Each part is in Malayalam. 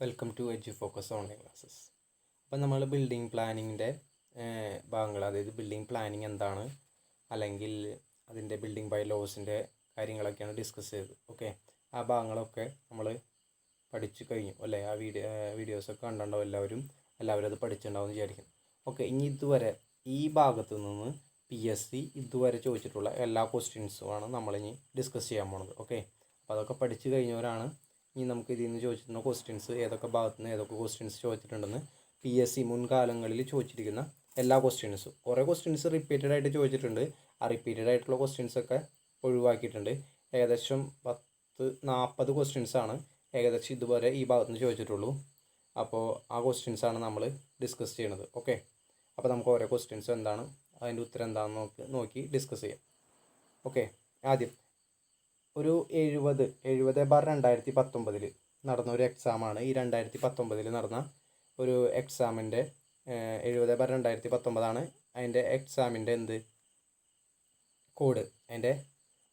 Welcome to Edufocus online classes. അപ്പം നമ്മൾ ബിൽഡിംഗ് പ്ലാനിങ്ങിൻ്റെ ഭാഗങ്ങൾ, അതായത് ബിൽഡിംഗ് പ്ലാനിങ് എന്താണ്, അല്ലെങ്കിൽ അതിൻ്റെ ബിൽഡിംഗ് ബൈ ലോസിൻ്റെ കാര്യങ്ങളൊക്കെയാണ് ഡിസ്കസ് ചെയ്തത്. ഓക്കെ, ആ ഭാഗങ്ങളൊക്കെ നമ്മൾ പഠിച്ചു കഴിഞ്ഞു അല്ലേ? ആ വീഡിയോസൊക്കെ കണ്ടിട്ടുണ്ടാവും എല്ലാവരും അത് പഠിച്ചിട്ടുണ്ടാവും എന്ന് വിചാരിക്കുന്നു. ഓക്കെ, ഇനി ഇതുവരെ ഈ ഭാഗത്തു നിന്ന് PSC ഇതുവരെ ചോദിച്ചിട്ടുള്ള എല്ലാ ക്വസ്റ്റ്യൻസുമാണ് നമ്മളിനി ഡിസ്കസ് ചെയ്യാൻ പോണത്. ഓക്കെ, അപ്പോൾ അതൊക്കെ പഠിച്ചു കഴിഞ്ഞവരാണ് ഇനി നമുക്ക് ഇതിൽ നിന്ന് ചോദിച്ചിട്ടുള്ള ക്വസ്റ്റ്യൻസ്, ഏതൊക്കെ ഭാഗത്തു നിന്ന് ഏതൊക്കെ ക്വസ്റ്റ്യൻസ് ചോദിച്ചിട്ടുണ്ടെന്ന് PSC മുൻകാലങ്ങളിൽ ചോദിച്ചിരിക്കുന്ന എല്ലാ ക്വസ്റ്റ്യൻസും. കുറേ ക്വസ്റ്റ്യൻസ് റിപ്പീറ്റഡ് ആയിട്ട് ചോദിച്ചിട്ടുണ്ട്. ആ റിപ്പീറ്റഡ് ആയിട്ടുള്ള ക്വസ്റ്റ്യൻസൊക്കെ ഒഴിവാക്കിയിട്ടുണ്ട്. ഏകദേശം 40 ക്വസ്റ്റ്യൻസാണ് ഏകദേശം ഇതുവരെ ഈ ഭാഗത്ത് നിന്ന് ചോദിച്ചിട്ടുള്ളൂ. അപ്പോൾ ആ ക്വസ്റ്റ്യൻസാണ് നമ്മൾ ഡിസ്കസ് ചെയ്യണത്. ഓക്കെ, അപ്പോൾ നമുക്ക് ഓരോ ക്വസ്റ്റ്യൻസ് എന്താണ്, അതിൻ്റെ ഉത്തരം എന്താണെന്ന് നോക്കി ഡിസ്കസ് ചെയ്യാം. ഓക്കെ, ആദ്യം ഒരു 70/2019 നടന്ന ഒരു എക്സാമാണ്. ഈ 2019 നടന്ന ഒരു എക്സാമിൻ്റെ 70/2019 അതിൻ്റെ എക്സാമിൻ്റെ കോഡ്, അതിൻ്റെ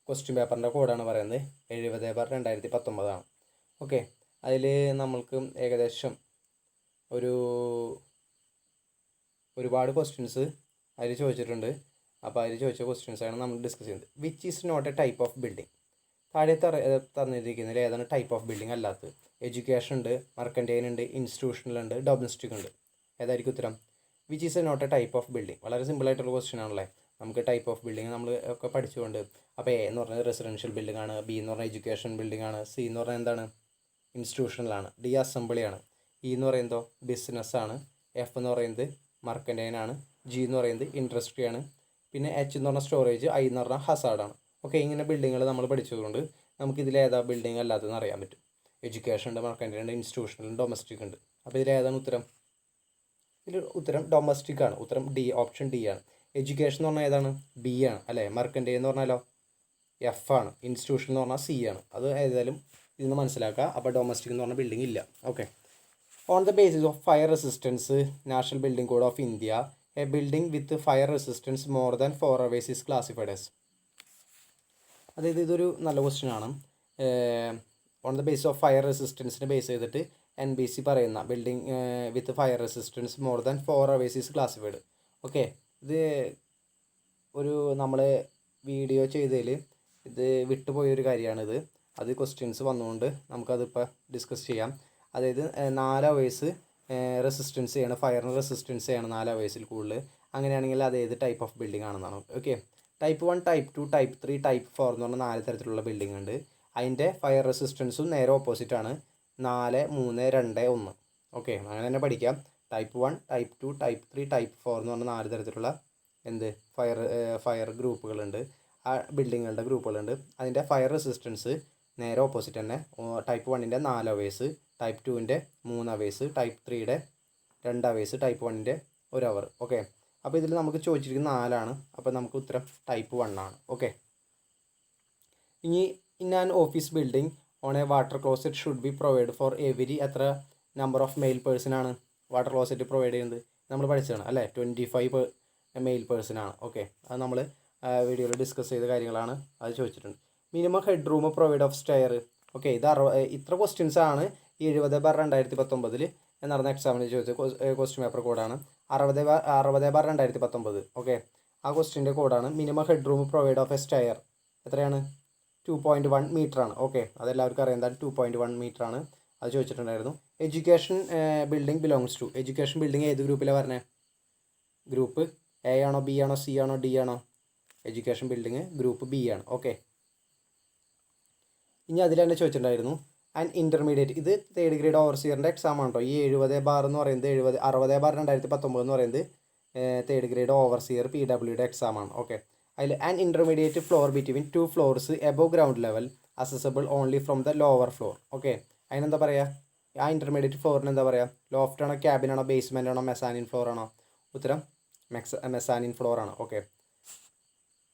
ക്വസ്റ്റ്യൻ പേപ്പറിൻ്റെ കോഡാണ് പറയുന്നത്. 70/2019. ഓക്കെ, അതിൽ നമ്മൾക്ക് ഏകദേശം ഒരുപാട് ക്വസ്റ്റ്യൻസ് അതിൽ ചോദിച്ചിട്ടുണ്ട്. അപ്പോൾ അതിൽ ചോദിച്ച ക്വസ്റ്റ്യൻസാണ് നമ്മൾ ഡിസ്കസ് ചെയ്യുന്നത്. Which is not a type of building? താഴെ തന്നിരിക്കുന്നതിൽ ഏതാണ് ടൈപ്പ് ഓഫ് ബിൽഡിംഗ് അല്ലാത്തത്? എഡ്യൂക്കേഷൻ ഉണ്ട്, മർക്കൻറ്റൈൻ ഉണ്ട്, ഇൻസ്റ്റിറ്റ്യൂഷണൽ ഉണ്ട്, ഡൊമസ്റ്റിക് ഉണ്ട്. ഏതായിരിക്കും ഉത്തരം? Which is a not a type of building. വളരെ സിമ്പിളായിട്ടുള്ള ക്വസ്റ്റ്യൻ ആണല്ലേ. നമുക്ക് ടൈപ്പ് ഓഫ് ബിൽഡിംഗ് നമ്മൾ ഒക്കെ പഠിച്ചുകൊണ്ട്, അപ്പോൾ A എന്ന് പറഞ്ഞാൽ റെസിഡൻഷ്യൽ ബിൽഡിംഗ് ആണ്, B എന്ന് പറഞ്ഞാൽ എഡ്യൂക്കേഷൻ ബിൽഡിംഗ് ആണ്, C എന്ന് പറഞ്ഞാൽ എന്താണ്, ഇൻസ്റ്റിറ്റ്യൂഷണലാണ്, D അസംബ്ലിയാണ്, E എന്ന് പറയുന്നത് ബിസിനസ്സാണ്, F എന്ന് പറയുന്നത് മർക്കൻറ്റൈൻ ആണ്, G എന്ന് പറയുന്നത് ഇൻഡസ്ട്രിയാണ്, പിന്നെ H എന്ന് പറഞ്ഞാൽ സ്റ്റോറേജ്, I എന്ന് പറഞ്ഞാൽ ഹസാർഡാണ്. ഓക്കെ, ഇങ്ങനെ ബിൽഡിങ്ങുകൾ നമ്മൾ പഠിച്ചതുകൊണ്ട് നമുക്കിതിൽ ഏതാ ബിൽഡിംഗ് അല്ലാത്തതെന്ന് അറിയാൻ പറ്റും. എഡ്യൂക്കേഷൻ ഉണ്ട്, മർക്കൻറ്റൈൻ ഉണ്ട്, ഇൻസ്റ്റിറ്റ്യൂഷണൽ, ഡൊമസ്റ്റിക് ഉണ്ട്. അപ്പോൾ ഇതിലേതാണ് ഉത്തരം? ഇതിൽ ഉത്തരം ഡൊമസ്റ്റിക് ആണ്. ഉത്തരം D, ഓപ്ഷൻ D ആണ്. എഡ്യൂക്കേഷൻ എന്ന് പറഞ്ഞാൽ ഏതാണ്? B ആണ് അല്ലേ. മർക്കൻറ്റൈൻ എന്ന് പറഞ്ഞാലോ F ആണ്. ഇൻസ്റ്റിറ്റ്യൂഷൻ എന്ന് പറഞ്ഞാൽ C ആണ്. അത് ഏതായാലും ഇതിന്ന് മനസ്സിലാക്കുക. അപ്പോൾ ഡൊമസ്റ്റിക് എന്ന് പറഞ്ഞ ബിൽഡിംഗ് ഇല്ല. Okay, on the basis of fire resistance, national building code of India, a building with fire resistance more than 4 hours is classified as. അതായത് ഇതൊരു നല്ല ക്വസ്റ്റ്യൻ ആണ്. On the base of fire റെസിസ്റ്റൻസിനെ ബേസ് ചെയ്തിട്ട് NBC പറയുന്ന building with fire resistance more than 4 hours is classified. Okay, ഇത് ഒരു നമ്മൾ വീഡിയോ ചെയ്തതിൽ ഇത് വിട്ടുപോയൊരു കാര്യമാണിത്. അത് ക്വസ്റ്റ്യൻസ് വന്നുകൊണ്ട് നമുക്കതിപ്പോൾ ഡിസ്കസ് ചെയ്യാം. അതായത് 4 hours റെസിസ്റ്റൻസ് ചെയ്യണം, ഫയറിന് റെസിസ്റ്റൻസ് ചെയ്യണം 4 hours കൂടുതൽ. അങ്ങനെയാണെങ്കിൽ അത് ഏത് ടൈപ്പ് ഓഫ് ബിൽഡിംഗ് ആണെന്നാണ്. Okay, type 1, type 2, type 3, type 4 എന്ന് പറഞ്ഞാൽ 4 തരത്തിലുള്ള ബിൽഡിംഗ് ഉണ്ട്. അതിൻ്റെ ഫയർ റെസിസ്റ്റൻസും നേരെ ഓപ്പോസിറ്റാണ്, 4, 3, 2, 1. ഓക്കെ, അങ്ങനെ തന്നെ പഠിക്കാം. ടൈപ്പ് 1, ടൈപ്പ് 2, ടൈപ്പ് 3, ടൈപ്പ് 4 എന്ന് പറഞ്ഞാൽ 4 തരത്തിലുള്ള ഫയർ ഗ്രൂപ്പുകളുണ്ട്, ആ ബിൽഡിങ്ങുകളുടെ ഗ്രൂപ്പുകളുണ്ട്. അതിൻ്റെ ഫയർ റെസിസ്റ്റൻസ് നേരെ ഓപ്പോസിറ്റ് തന്നെ. ടൈപ്പ് 1ൻ്റെ 4 hours, ടൈപ്പ് 2ൻ്റെ 3 hours, ടൈപ്പ് 3യുടെ 2 hours, ടൈപ്പ് 1ൻ്റെ 1 hour. ഓക്കെ, അപ്പോൾ ഇതിൽ നമുക്ക് ചോദിച്ചിരിക്കുന്ന 4 അപ്പോൾ നമുക്ക് ഉത്തരം ടൈപ്പ് 1 ആണ്. ഓക്കെ, ഇനി in an office building on A water closet should be provide for every എത്ര നമ്പർ ഓഫ് മെയിൽ പേഴ്സൺ ആണ് വാട്ടർ ക്ലോസറ്റ് പ്രൊവൈഡ് ചെയ്യുന്നത്? നമ്മൾ പഠിച്ചതാണ് അല്ലേ. 25 മെയിൽ പേഴ്സൺ ആണ്. ഓക്കെ, അത് നമ്മൾ വീഡിയോയിൽ ഡിസ്കസ് ചെയ്ത കാര്യങ്ങളാണ്. അത് ചോദിച്ചിട്ടുണ്ട്. Minimum head room provide of stair. Okay, ഇത് ഇത്ര ക്വസ്റ്റ്യൻസ് ആണ് ഈ 70/2019 നടന്ന എക്സാമിന് ചോദിച്ച ക്വസ്റ്റ്യൻ പേപ്പർ കോഡാണ്. 60/2019. ഓക്കെ, ആ ക്വസ്റ്റ്യൻ്റെ കോഡാണ്. Minimum head room provide of A stair എത്രയാണ്? 2.1 മീറ്റർ ആണ്. ഓക്കെ, അതെല്ലാവർക്കും അറിയാം എന്താണ് 2.1 മീറ്റർ ആണ്. അത് ചോദിച്ചിട്ടുണ്ടായിരുന്നു. Education building belongs to. Education building ഏത് ഗ്രൂപ്പിലാണ് പറഞ്ഞത്? ഗ്രൂപ്പ് A ആണോ, B ആണോ, C ആണോ, D ആണോ? എഡ്യൂക്കേഷൻ ബിൽഡിംഗ് ഗ്രൂപ്പ് B ആണ്. ഓക്കെ, ഇനി അതിൽ തന്നെ ചോദിച്ചിട്ടുണ്ടായിരുന്നു ആൻഡ് ഇൻ്റർമീഡിയറ്റ്. ഇത് 3rd ഗ്രേഡ് ഓവർസിയറിൻ്റെ എക്സാം ആണ് കേട്ടോ. ഈ 70 എന്ന് പറയുന്നത് 60/2019 എന്ന് പറയുന്നത് 3rd ഗ്രേഡ് ഓവർസിയർ PWയുടെ എക്സാമാണ്. ഓക്കെ, അതിൽ and intermediate floor between 2 floors above ground level accessible only from the lower floor. Okay, അതിനെന്താ പറയുക? ആ ഇൻ്റർമീഡിയറ്റ് ഫ്ലോറിന് എന്താ പറയുക? ലോഫ്റ്റ് ആണോ, ക്യാബിൻ ആണോ, ബേസ്മെൻ്റ് ആണോ, മെസാനിൻ ഫ്ലോർ ആണോ? ഉത്തരം മെസാനിൻ ഫ്ലോർ ആണ്. ഓക്കെ,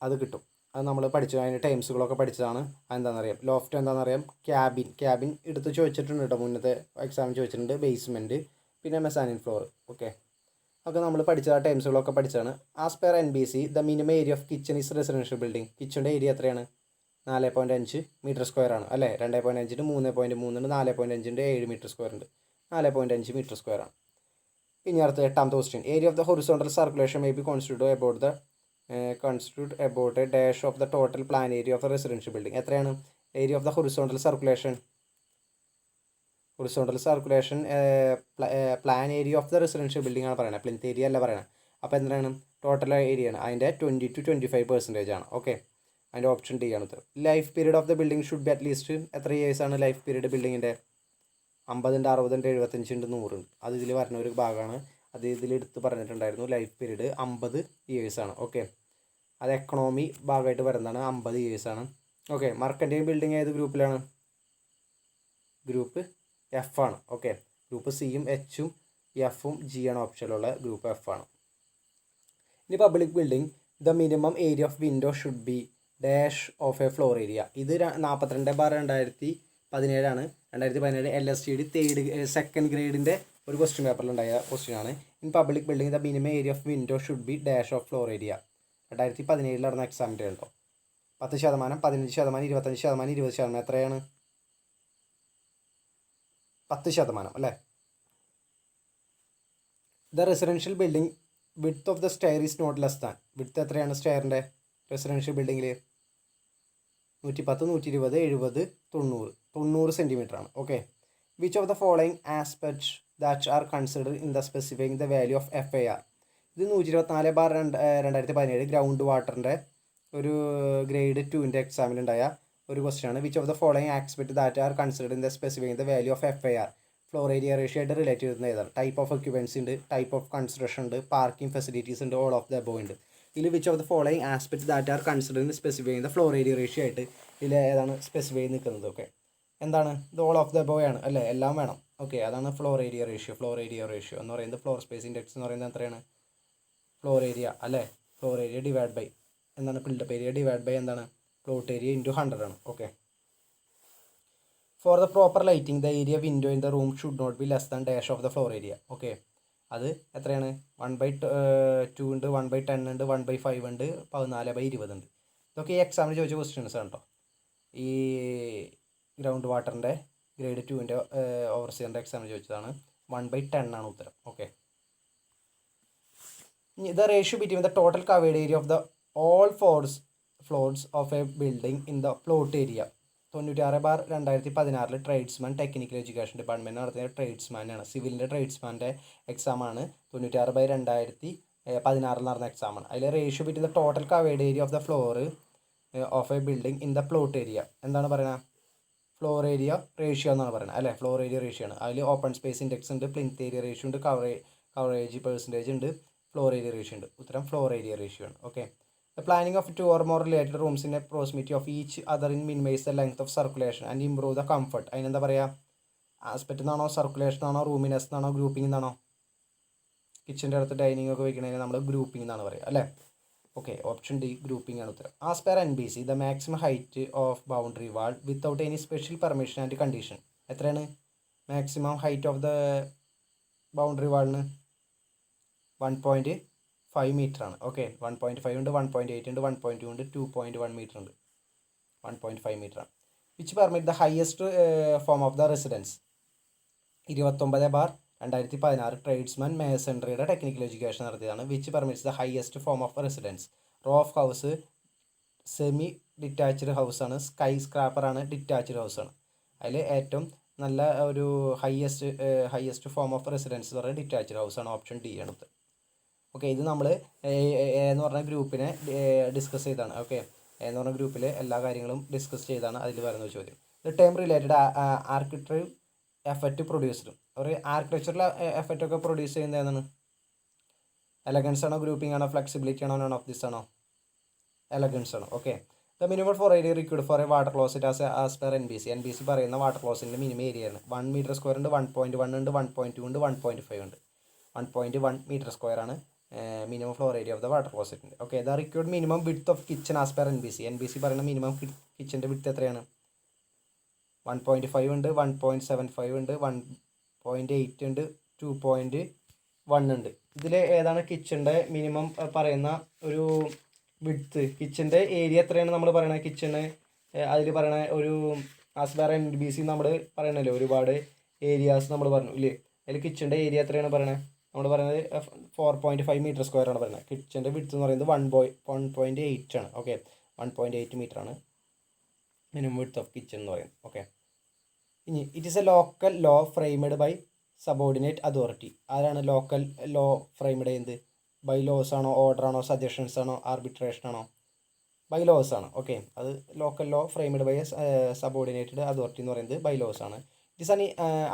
അത് കിട്ടും. അത് നമ്മൾ പഠിച്ചു, അതിൻ്റെ ടൈംസുകളൊക്കെ പഠിച്ചതാണ്. അതെന്താണെന്നറിയാം, ലോഫ്റ്റ് എന്താണെന്നറിയാം, ക്യാബിൻ എടുത്ത് ചോദിച്ചിട്ടുണ്ട് കേട്ടോ, മുന്നത്തെ എക്സാമിന് ചോദിച്ചിട്ടുണ്ട്. ബേസ്മെൻറ്റ്, പിന്നെ മെസാനിൻ ഫ്ലോർ. ഓക്കെ, ഒക്കെ നമ്മൾ പഠിച്ച ആ ടൈംസുകളൊക്കെ പഠിച്ചതാണ്. As per NBC the minimum area of kitchen is residential building. കിച്ചൻ്റെ ഏരിയ എത്രയാണ്? 4.5 മീറ്റർ സ്ക്വയർ ആണ് അല്ലേ. 2.5 3.3 4.5 7 മീറ്റർ സ്ക്വയർ ഉണ്ട്. 4.5 മീറ്റർ സ്ക്വയർ ആണ്. ഇനി അടുത്ത 8ാമത്തെ question. Area of the horizontal circulation may be constitute about a dash of the total plan area of a residential building. എത്രയാണ് area of the horizontal circulation? Plan area of the residential building ആണ് പറയുന്നത്, പ്ലിന്ത് ഏരിയ അല്ല പറയുന്നത്. അപ്പോൾ എന്താണ് ടോട്ടൽ ഏരിയ ആണ്, അതിൻ്റെ 20 to 25% ആണ്. ഓക്കെ, അതിൻ്റെ ഓപ്ഷൻ ഡി ആണ് ഉത്തരം. Life period of the building should B at least എത്ര ഇയേഴ്സാണ് ലൈഫ് പീരീഡ് ബിൽഡിങ്ങിൻ്റെ? 50 ഉണ്ട്, 60 ഉണ്ട്, 75 ഉണ്ട്, 100 ഉണ്ട്. അത് ഇതിൽ പറഞ്ഞ ഒരു ഭാഗമാണ്. അത് ഇതിൽ എടുത്ത് പറഞ്ഞിട്ടുണ്ടായിരുന്നു. Life period 50 ഇയേഴ്സാണ്. ഓക്കെ, അത് എക്കണോമി ഭാഗമായിട്ട് വരുന്നതാണ്. 50 ഇയേഴ്സാണ്. ഓക്കെ, മർക്കൻറ്റൈൽ ബിൽഡിംഗ് ഏത് ഗ്രൂപ്പിലാണ്? ഗ്രൂപ്പ് എഫ് ആണ്. ഓക്കെ, ഗ്രൂപ്പ് സിയും എച്ചും എഫും ജി ആണ് ഓപ്ഷനിലുള്ള ഗ്രൂപ്പ് എഫ് ആണ്. ഇനി public building the minimum area of window should be dash of A floor area. ഇത് 42/2017 ആണ്. 2017 LSTD സെക്കൻഡ് ഗ്രേഡിൻ്റെ ഒരു ക്വസ്റ്റ്യൻ പേപ്പറിലുണ്ടായ ക്വസ്റ്റ്യൻ ആണ്. In public building the minimum area of window should be dash of floor area. 2017 നടന്ന എക്സാമിൻ്റെ ഉണ്ടോ? 10%, 15%, 25%, 20%. എത്രയാണ്? 10% അല്ലേ? The residential building width of the stair is not less than. Width എത്രയാണ് സ്റ്റെയറിൻ്റെ റെസിഡൻഷ്യൽ ബിൽഡിങ്ങിൽ? 110, 120, 70, 90 സെൻറ്റിമീറ്റർ ആണ്. Okay, which of the following aspects that are consider in the specifying the value of FAR. ഇത് 124/2017 ഗ്രൗണ്ട് വാട്ടറിൻ്റെ ഒരു ഗ്രേഡ് 2ൻ്റെ എക്സാമിലുണ്ടായ ഒരു ക്വസ്റ്റ്യൻ ആണ്. Which of the following aspect that are consider in the specifying the value of FAR. Floor area ratio ആയിട്ട് റിലേറ്റ് ചെയ്യുന്ന ഏതാണ്? ടൈപ്പ് ഓഫ് ഒക്യുപ്പൻസി ഉണ്ട്, ടൈപ്പ് ഓഫ് കൺസ്ട്രക്ഷൻ ഉണ്ട്, പാർക്കിംഗ് ഫെസിലിറ്റീസ് ഉണ്ട്, ഓൾ ഓഫ് ദ അബോവ് ഉണ്ട്. ഇതിൽ which of the following aspect that are consider in specify the floor area ratio ആയിട്ട് ഇതിൽ ഏതാണ് സ്പെസിഫൈ ചെയ്ത് നിൽക്കുന്നത്? ഓക്കെ, എന്താണ്? ഇത് ഓൾ ഓഫ് ദ അബോവ് ആണ് അല്ലേ? എല്ലാം വേണം. ഓക്കെ, അതാണ് floor area ratio. Floor area ratio എന്ന് പറയുന്നത് ഫ്ലോർ സ്പേസ് ഇൻഡെക്സ് എന്ന് പറയുന്നത് എത്രയാണ്? ഫ്ലോർ ഏരിയ അല്ലേ? ഫ്ലോർ ഏരിയ ഡിവൈഡ് ബൈ എന്താണ്? ബിൽഡപ്പ് ഏരിയ ഡിവൈഡ് ബൈ എന്താണ്? പ്ലോട്ട് ഏരിയ ഇൻറ്റു 100 ആണ്. Okay, for the proper lighting the area window in the room should not be less than dash of the floor area. Okay, അത് എത്രയാണ്? 1/2 ഉണ്ട്, 1/10 ഉണ്ട്, 1/5 ഉണ്ട്, 14/20 ഉണ്ട്. ഇതൊക്കെ ഈ എക്സാമിന് ചോദിച്ച ക്വസ്റ്റ്യൻസ് ആണ് കേട്ടോ. ഈ ഗ്രൗണ്ട് വാട്ടറിൻ്റെ ഗ്രേഡ് 2ൻ്റെ ഓവർസിയറിൻ്റെ എക്സാമിന് ചോദിച്ചതാണ്. 1/10 ആണ് ഉത്തരം. Okay, the ratio between the total covered area of the all floors of A building in the plot area. 96/2016 tradesman technical education department നടത്തിയ ട്രേഡ്സ്മാനാണ്. സിവിലിൻ്റെ ട്രേഡ്സ്മാൻ്റെ എക്സാമാണ്. 96/2016 നടന്ന എക്സാമാണ്. അതിൽ ratio between the total covered area of the floor of A building in the plot area എന്താണ് പറയുന്നത്? ഫ്ലോർ ഏരിയ റേഷ്യോ എന്നാണ് പറയുന്നത് അല്ലേ? ഫ്ലോർ ഏരിയ റേഷ്യോ ആണ്. അതിൽ ഓപ്പൺ സ്പേസ് ഇൻഡെക്സ് ഉണ്ട്, പ്ലിന്ത് ഏരിയ റേഷ്യോ ഉണ്ട്, കവറേജ് പെർസെൻറ്റേജ് ഉണ്ട്, ഫ്ലോർ ഏരിയ റേഷ്യോ ഉണ്ട്. ഉത്തരം ഫ്ലോർ ഏരിയ റേഷ്യോ ആണ്. Okay, the planning of 2 or more related rooms in a proximity of each other in minimize the length of circulation and improve the comfort. അതിനെന്താ പറയുക? ആസ്പെക്റ്റ് എന്നാണോ, സർക്കുലേഷൻ ആണോ, റൂമിനെസ് എന്നാണോ, ഗ്രൂപ്പിംഗ് എന്നാണോ? കിച്ചൻ്റെ അടുത്ത് ഡൈനിങ് ഒക്കെ വയ്ക്കണതിന് നമ്മൾ ഗ്രൂപ്പിംഗ് എന്നാണ് പറയുക അല്ലേ? ഓക്കെ, ഓപ്ഷൻ ഡി ഗ്രൂപ്പിംഗ് ആണ് ഉത്തരം. As per NBC the maximum height of boundary wall without any special permission and condition. എത്രയാണ് maximum height of the boundary വാളിന്? 1.5 മീറ്റർ ആണ്. ഓക്കെ, 1.5 ഉണ്ട്, 1.8 ഉണ്ട്, 1.2 ഉണ്ട്, 2.1 മീറ്റർ ഉണ്ട്, 1.5 മീറ്റർ ആണ്. Which permit the highest form of the residence? 29/2016 tradesman മേസൺട്രിയുടെ ടെക്നിക്കൽ എഡ്യൂക്കേഷൻ നടത്തിയതാണ്. Which permits the highest form of residence? Row of house, semi detached house ആണ്, സ്കൈ സ്ക്രാപ്പർ ആണ്, ഡിറ്റാച്ച്ഡ് ഹൗസ് ആണ്. അതിൽ ഏറ്റവും നല്ല ഒരു ഹയസ്റ്റ് ഫോം ഓഫ് റെസിഡൻസ് എന്ന് പറയുന്നത് ഡിറ്റാച്ച്ഡ് ഹൗസ് ആണ്. ഓപ്ഷൻ ഡി ആണ് ഉത്തരം. ഓക്കെ, ഇത് നമ്മൾ എന്ന് പറഞ്ഞ ഗ്രൂപ്പിനെ ഡിസ്കസ് ചെയ്താണ്. ഓക്കെ, എന്ന് പറഞ്ഞ ഗ്രൂപ്പിൽ എല്ലാ കാര്യങ്ങളും ഡിസ്കസ് ചെയ്താണ് അതിൽ വരുന്ന ചോദ്യം. The term related architectural effect produced. ഒരു ആർക്കിടെക്ചറൽ എഫക്റ്റ് ഒക്കെ പ്രൊഡ്യൂസ് ചെയ്യുന്നത് ഏതാണ്? എലഗൻസ് ആണോ, ഗ്രൂപ്പിംഗ് ആണോ, ഫ്ലെക്സിബിലിറ്റി ആണോ, നോൺ ഓഫ് ദിസ് ആണോ? എലഗൻസ് ആണ്. Okay, the minimum for area required for a water closet as per NBC പറയുന്ന വാട്ടർ ക്ലോസറ്റിൻ്റെ മിനിമം ഏരിയയാണ് 1 മീറ്റർ സ്ക്വയർ ഉണ്ട്, 1.1 ഉണ്ട്, 1.2 ഉണ്ട്, 1.5 ഉണ്ട്. 1.1 മീറ്റർ സ്ക്വയർ ആണ് minimum floor area of the water ക്ലോസറ്റിൻ്റെ. Okay, the required minimum width of kitchen as per NBC പറയുന്ന മിനിമം കിച്ചൻ്റെ വിഡ്ത്ത് എത്രയാണ്? 1.5 ഉണ്ട്, 1.75 ഉണ്ട്, 1.8 ഉണ്ട്, 2.1 ഉണ്ട്. ഇതിൽ ഏതാണ് കിച്ചൻ്റെ മിനിമം പറയുന്ന ഒരു വിഡ്ത്ത്? കിച്ചൻ്റെ ഏരിയ എത്രയാണ് നമ്മൾ പറയണത്? കിച്ചണ് അതിൽ പറയണ ഒരു ആസ് പെർ NBC നമ്മൾ പറയണല്ലോ ഒരുപാട് ഏരിയാസ് നമ്മൾ പറഞ്ഞു ഇല്ലേ? അതിൽ കിച്ചൻ്റെ ഏരിയ എത്രയാണ് പറയുന്നത്? നമ്മൾ പറയുന്നത് 4.5 മീറ്റർ സ്ക്വയർ ആണ് പറയുന്നത്. കിച്ചൻ്റെ വിഡ്ത്ത് എന്ന് പറയുന്നത് 1.8 ആണ്. ഓക്കെ, 1.8 മീറ്റർ ആണ് മിനിമം വിഡ്ത്ത് ഓഫ് കിച്ചൺ എന്ന് പറയുന്നത്. ഓക്കെ, ഇനി it is a local law framed by subordinate authority. ആരാണ് ലോക്കൽ ലോ ഫ്രെയിംഡ് ചെയ്യുന്നത്? ബൈ ലോസ് ആണോ, ഓർഡർ ആണോ, സജഷൻസ് ആണോ, ആർബിട്രേഷൻ ആണോ? ബൈ ലോസ് ആണ്. ഓക്കെ, അത് local law framed by subordinated authority എന്ന് പറയുന്നത് ബൈ ലോസ് ആണ്. It is an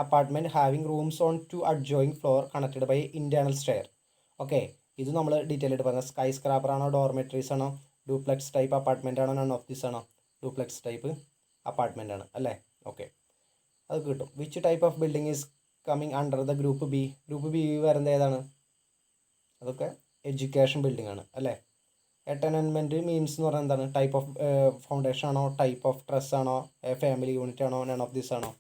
apartment having rooms on two adjoining floor connected by internal stair. Okay, ഇത് നമ്മൾ ഡീറ്റെയിൽ ആയിട്ട് പറഞ്ഞത്. സ്കൈ സ്ക്രാപ്പർ ആണോ, ഡോർമെട്രീസ് ആണോ, ഡ്യൂപ്ലെക്സ് ടൈപ്പ് അപ്പാർട്ട്മെൻ്റ് ആണോ, നൺ ഓഫ് ദിസ് ആണോ? ഡ്യൂപ്ലെക്സ് ടൈപ്പ് അപ്പാർട്ട്മെൻ്റ് ആണ് അല്ലേ? ഓക്കെ, അത് കിട്ടും. Which type of building is coming under the group B? Group B വരുന്നത് ഏതാണ്? അതൊക്കെ എഡ്യൂക്കേഷൻ ബിൽഡിംഗ് ആണ് അല്ലേ? ടെനൻമെൻറ്റ് മീൻസ് എന്ന് പറഞ്ഞാൽ എന്താണ്? ടൈപ്പ് ഓഫ് ഫൗണ്ടേഷൻ ആണോ, ടൈപ്പ് ഓഫ് ട്രസ് ആണോ, ഫാമിലി യൂണിറ്റ് ആണോ, നൺ ഓഫ് ദിസ് ആണോ?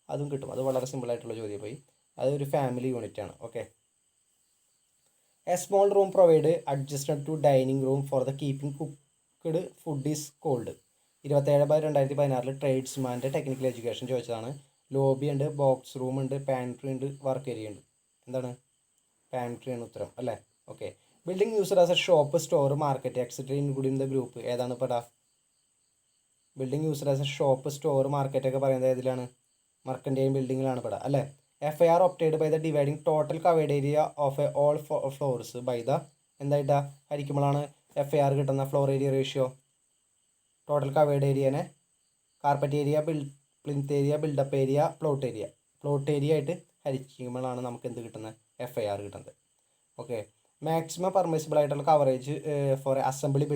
അതും കിട്ടും. അത് വളരെ സിമ്പിളായിട്ടുള്ള ചോദ്യം പോയി. അതൊരു ഫാമിലി യൂണിറ്റ് ആണ്. Okay, a small room provide adjusted to dining room for the keeping cooked food is called. 27/2016 ട്രേഡ്സ്മാൻ്റെ ടെക്നിക്കൽ എഡ്യൂക്കേഷൻ ചോദിച്ചതാണ്. ലോബി ഉണ്ട്, ബോക്സ് റൂം ഉണ്ട്, പാൻട്രി ഉണ്ട്, വർക്ക് ഏരിയ ഉണ്ട്. എന്താണ്? പാൻട്രി ആണ് ഉത്തരം അല്ലേ? Okay, building used as a shop, store, market etcetera including the group. ഏതാണ് പെടാ? Building used as a shop, store, market ഒക്കെ പറയുന്നത് ഏതിലാണ്? മർക്കൻറ്റൈൻ ബിൽഡിങ്ങിലാണ് പെടാ അല്ലേ? FIR obtained by the dividing total covered area of a all floors by the എന്തായിട്ടാ ഹരിക്കുമ്പോഴാണ് FIR കിട്ടുന്ന floor area ratio? Total covered ഏരിയനെ carpet area, plinth area, built up area, plot area ആയിട്ട് ഹരിക്കുമ്പോഴാണ് നമുക്ക് എന്ത് കിട്ടുന്നത്? FIR കിട്ടുന്നത്. ഓക്കെ, മാക്സിമം പെർമിസിബിൾ ആയിട്ടുള്ള കവറേജ് ഫോർ അസംബ്ലി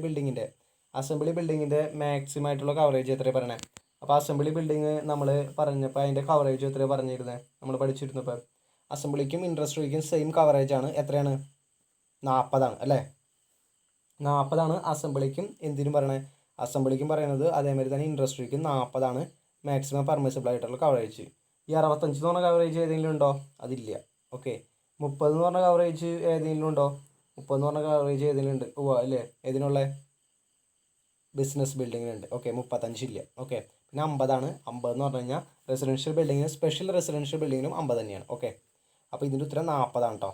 ബിൽഡിങ്ങിൻ്റെ മാക്സിമം ആയിട്ടുള്ള കവറേജ് എത്രയാണ് പറയണേ? അപ്പോൾ അസംബ്ലി ബിൽഡിങ് നമ്മൾ പറഞ്ഞപ്പോൾ അതിൻ്റെ കവറേജ് എത്രയാണ് പറഞ്ഞിരുന്നത്? നമ്മൾ പഠിച്ചിരുന്നപ്പോൾ അസംബ്ലിക്കും ഇൻഡസ്ട്രിക്കും സെയിം കവറേജ് ആണ്. എത്രയാണ്? 40 അല്ലേ? 40 അസംബ്ലിക്കും എന്തിനും പറയണേ? അസംബ്ലിക്കും പറയുന്നത്. അതേമാതിരി തന്നെ ഇൻഡസ്ട്രിക്കും 40 മാക്സിമം പെർമിസിബിൾ ആയിട്ടുള്ള കവറേജ്. ഈ 65 എന്ന് പറഞ്ഞ കവറേജ് ഏതെങ്കിലും ഉണ്ടോ? അതില്ല. ഓക്കെ, 30 എന്ന് പറഞ്ഞ കവറേജ് ഏതെങ്കിലും ഉണ്ടോ? 30 എന്ന് പറഞ്ഞ കവറേജ് ഏതെങ്കിലും ഉണ്ട്? അല്ലേ? ഏതിനുള്ള? ബിസിനസ് ബിൽഡിങ്ങിനുണ്ട്. ഓക്കെ, 35 ഇല്ല. ഓക്കെ, പിന്നെ 50 എന്ന് പറഞ്ഞു കഴിഞ്ഞാൽ റെസിഡൻഷ്യൽ ബിൽഡിങ്ങിനും സ്പെഷ്യൽ റെസിഡൻഷ്യൽ ബിൽഡിങ്ങിനും 50 തന്നെയാണ്. ഓക്കെ, അപ്പോൾ ഇതിൻ്റെ ഉത്തരം 40 കേട്ടോ.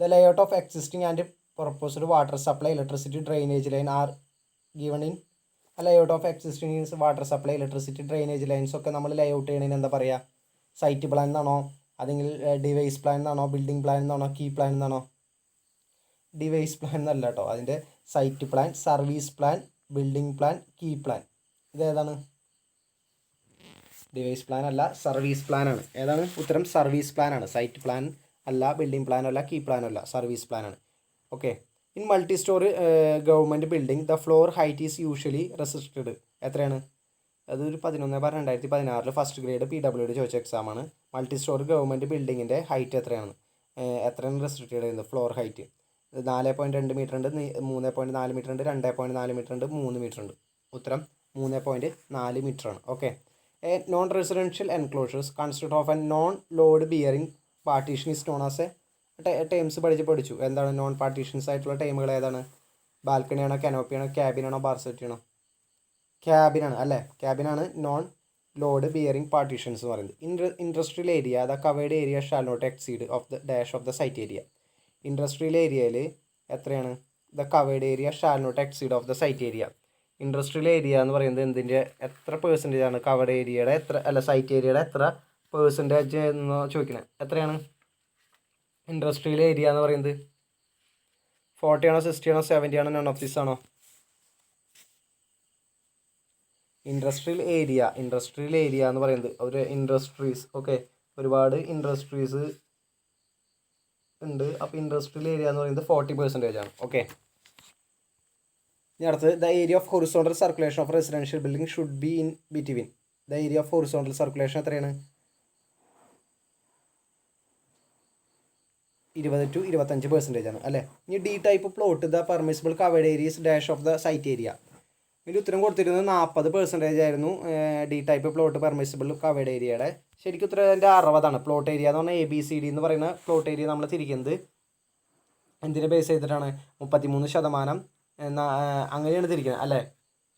The layout of existing and proposed water supply, electricity, drainage line are given in. Layout of existing water supply, electricity, drainage lines ഒക്കെ നമ്മൾ ലേഔട്ട് ചെയ്യണതിന് എന്താ പറയുക? സൈറ്റ് പ്ലാൻ എന്നാണോ, അല്ലെങ്കിൽ ഡിവൈസ് പ്ലാൻ എന്നാണോ, ബിൽഡിംഗ് പ്ലാൻ എന്നാണോ, കീ പ്ലാൻ എന്നാണോ? ഡിവൈസ് പ്ലാൻ എന്നല്ല കേട്ടോ. അതിൻ്റെ site plan, service plan, building plan, key plan, ഇതേതാണ്? ഡിവൈസ് പ്ലാൻ അല്ല, സർവീസ് പ്ലാൻ ആണ്. ഏതാണ് ഉത്തരം? സർവീസ് പ്ലാൻ ആണ്. സൈറ്റ് പ്ലാൻ അല്ല, ബിൽഡിംഗ് പ്ലാൻ അല്ല, കീ പ്ലാൻ അല്ല, സർവീസ് പ്ലാൻ ആണ്. Okay, in multi storey government building the floor height is usually restricted. എത്രയാണ്? അതൊരു 11/2016 ഫസ്റ്റ് ഗ്രേഡ് PWD ചോദിച്ച എക്സാമാണ്. മൾട്ടി സ്റ്റോറി ഗവൺമെൻറ് ബിൽഡിങ്ങിൻ്റെ ഹൈറ്റ് എത്രയാണ് റെസ്ട്രിക്റ്റഡ് ചെയ്യുന്നത്? ഫ്ലോർ ഹൈറ്റ് 4.2 മീറ്റർ ഉണ്ട്, 3.4 മീറ്റർ ഉണ്ട്, 2.4 മീറ്റർ ഉണ്ട്, 3 മീറ്റർ ഉണ്ട്. ഉത്തരം 3.4 മീറ്റർ ആണ്. Okay, A non residential enclosures consist of A non load bearing partition is known as A terms പഠിച്ചു. എന്താണ് നോൺ പാർട്ടീഷൻസ് ആയിട്ടുള്ള ടൈമുകൾ? ഏതാണ്? ബാൽക്കണി ആണോ, കനോപ്പി ആണോ, ക്യാബിനാണോ, ബാർസെറ്റി ആണോ? ക്യാബിനാണ് അല്ലേ? ക്യാബിനാണ് നോൺ ലോഡ് ബിയറിംഗ് പാർട്ടീഷൻസ് എന്ന് പറയുന്നത്. Industrial area the covered area shall not exceed of the dash of the site area. Industrial ഏരിയയിൽ എത്രയാണ്? The covered area shall not exceed of the site area. Industrial area എന്ന് പറയുന്നത് എന്തിൻ്റെ എത്ര പെർസെൻറ്റേജ് ആണ്? കവേർഡ് ഏരിയയുടെ എത്ര, അല്ല സൈറ്റ് ഏരിയയുടെ എത്ര പെർസെൻറ്റേജ് എന്ന് ചോദിക്കണത്? എത്രയാണ് ഇൻഡസ്ട്രിയൽ ഏരിയ എന്ന് പറയുന്നത്? 40 ആണോ, 60 ആണോ, 70 ആണോ, നൺ ഓഫ് ദിസ് ആണോ? ഇൻഡസ്ട്രിയൽ ഏരിയ എന്ന് പറയുന്നത് ഒരു ഇൻഡസ്ട്രീസ്. ഓക്കെ, ഒരുപാട് ഇൻഡസ്ട്രീസ് ഉണ്ട്. അപ്പോൾ ഇൻഡസ്ട്രിയൽ ഏരിയ എന്ന് പറയുന്നത് 40% ആണ്. ഓക്കെ, ഇനി അടുത്തത് the area of horizontal circulation of residential building should be in between. The area of horizontal circulation എത്രയാണ്? 20 to 25% ആണ് അല്ലേ? ഇനി D type plot the permissible covered areas dash of the site area. ഇതിൽ ഉത്തരം കൊടുത്തിരുന്നത് 40% ആയിരുന്നു. D type plot permissible covered ഏരിയയുടെ ശരിക്കും ഉത്തരം അതിൻ്റെ 60 പ്ലോട്ട് ഏരിയ എന്ന് പറഞ്ഞാൽ ABCD എന്ന് പറയുന്ന പ്ലോട്ട് ഏരിയ നമ്മൾ തിരിക്കുന്നത് എന്തിനെ ബേസ് ചെയ്തിട്ടാണ്? 33% അങ്ങനെയാണ് തിരിക്കുന്നത് അല്ലേ?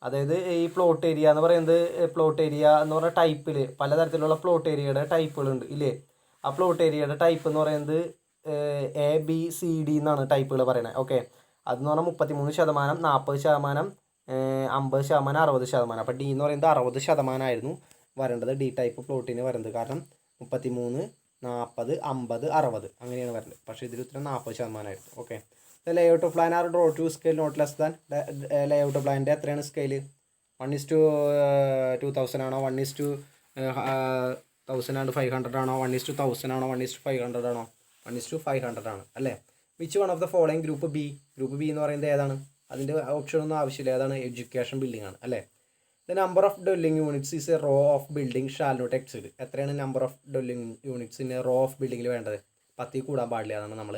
അതായത് ഈ പ്ലോട്ട് ഏരിയ എന്ന് പറയുന്നത് പ്ലോട്ട് ഏരിയ എന്ന് പറഞ്ഞ ടൈപ്പിൽ പലതരത്തിലുള്ള പ്ലോട്ട് ഏരിയയുടെ ടൈപ്പുകളുണ്ട് ഇല്ലേ. ആ പ്ലോട്ട് ഏരിയയുടെ ടൈപ്പ് എന്ന് പറയുന്നത് ABCD എന്നാണ് ടൈപ്പുകൾ പറയുന്നത്. ഓക്കെ, അതെന്ന് പറഞ്ഞാൽ 33%, 40%, 50%, 60%. അപ്പോൾ D എന്ന് പറയുന്നത് 60% വരേണ്ടത് ഡി ടൈപ്പ് പ്ലോട്ടിന് വരുന്നത്. കാരണം 33, 40, 50, 60 അങ്ങനെയാണ് വരുന്നത്. പക്ഷേ ഇതിൽ ഉത്തരം 40% okay. Layout of plan are draw to scale not less than. Layout of പ്ലാനിൻ്റെ എത്രയാണ് സ്കെയിൽ? 1:2000 ആണോ, 1:1500 ആണോ, 1:1000 ആണോ, 1:500 ആണോ? 1:500 ആണ് അല്ലേ. Which one of the following group B എന്ന് പറയുന്നത് ഏതാണ്? അതിൻ്റെ ഓപ്ഷൻ ഒന്നും ആവശ്യമില്ല. ഏതാണ്? എഡ്യൂക്കേഷൻ ബിൽഡിംഗ് ആണ് അല്ലേ. The number of dwelling units is a row of building shall not exceed. എത്രയാണ് നമ്പർ ഓഫ് ഡ്വെല്ലിംഗ് യൂണിറ്റ്സിന് റോ ഓഫ് ബിൽഡിങ്ങിൽ വേണ്ടത്? 10 കൂടാൻ പാടില്ല. അതാണ് നമ്മൾ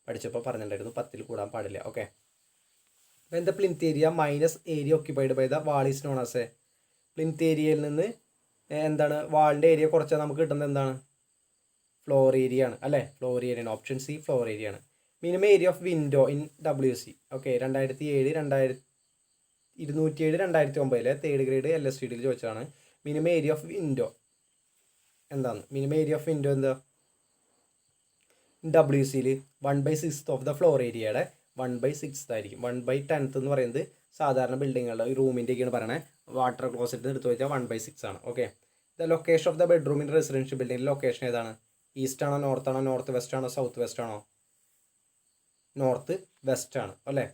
പഠിച്ചപ്പോൾ പറഞ്ഞിട്ടുണ്ടായിരുന്നു, 10 കൂടാൻ പാടില്ല. Okay. When the plinth area minus area occupied by the wall is known as a. Plinth ഏരിയയിൽ നിന്ന് എന്താണ് വാളിൻ്റെ ഏരിയ കുറച്ചാൽ നമുക്ക് കിട്ടുന്നത് എന്താണ്? ഫ്ലോർ ഏരിയ ആണ് അല്ലേ. ഫ്ലോർ ഏരിയ ആണ്. ഓപ്ഷൻ സി ഫ്ലോർ ഏരിയ ആണ്. Minimum area of window in WC. Okay, 207, 2009 third grade LSTDയിൽ ചോദിച്ചതാണ്. മിനിമം ഏരിയ ഓഫ് വിൻഡോ എന്താണ്? മിനിമം ഏരിയ ഓഫ് വിൻഡോ എന്താ? WCയിൽ 1/6 ഓഫ് ദ ഫ്ലോർ ഏരിയയുടെ 1/6 ആയിരിക്കും. 1/10 എന്ന് പറയുന്നത് സാധാരണ ബിൽഡിങ്ങുകളുടെ റൂമിൻ്റെയൊക്കെയാണ് പറയണത്. വാട്ടർ ക്ലോസറ്റ് എടുത്ത് വെച്ചാൽ 1/6 ആണ്. Okay. The location of the bedroom in residential ബിൽഡിങ്ങിൻ്റെ ലൊക്കേഷൻ ഏതാണ്? ഈസ്റ്റ് ആണോ, നോർത്ത് ആണോ, നോർത്ത് വെസ്റ്റ് ആണോ, സൗത്ത് വെസ്റ്റ് ആണോ? നോർത്ത് വെസ്റ്റ് ആണ് അല്ലേ.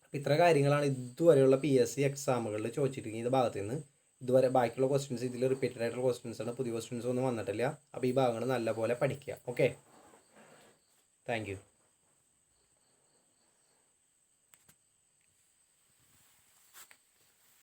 അപ്പോൾ ഇത്ര കാര്യങ്ങളാണ് ഇതുവരെയുള്ള PSC എക്സാമുകളിൽ ചോദിച്ചിരിക്കുന്നത്. ഈ ഭാഗത്ത് നിന്ന് ഇതുവരെ ബാക്കിയുള്ള ക്വസ്റ്റ്യൻസ് ഇതിൽ റിപ്പീറ്റഡ് ആയിട്ടുള്ള ക്വസ്റ്റ്യൻസ് ആണ്. പുതിയ ക്വസ്റ്റ്യൻസ് ഒന്നും വന്നിട്ടില്ല. അപ്പോൾ ഈ ഭാഗങ്ങൾ നല്ലപോലെ പഠിക്കുക. Okay, thank you.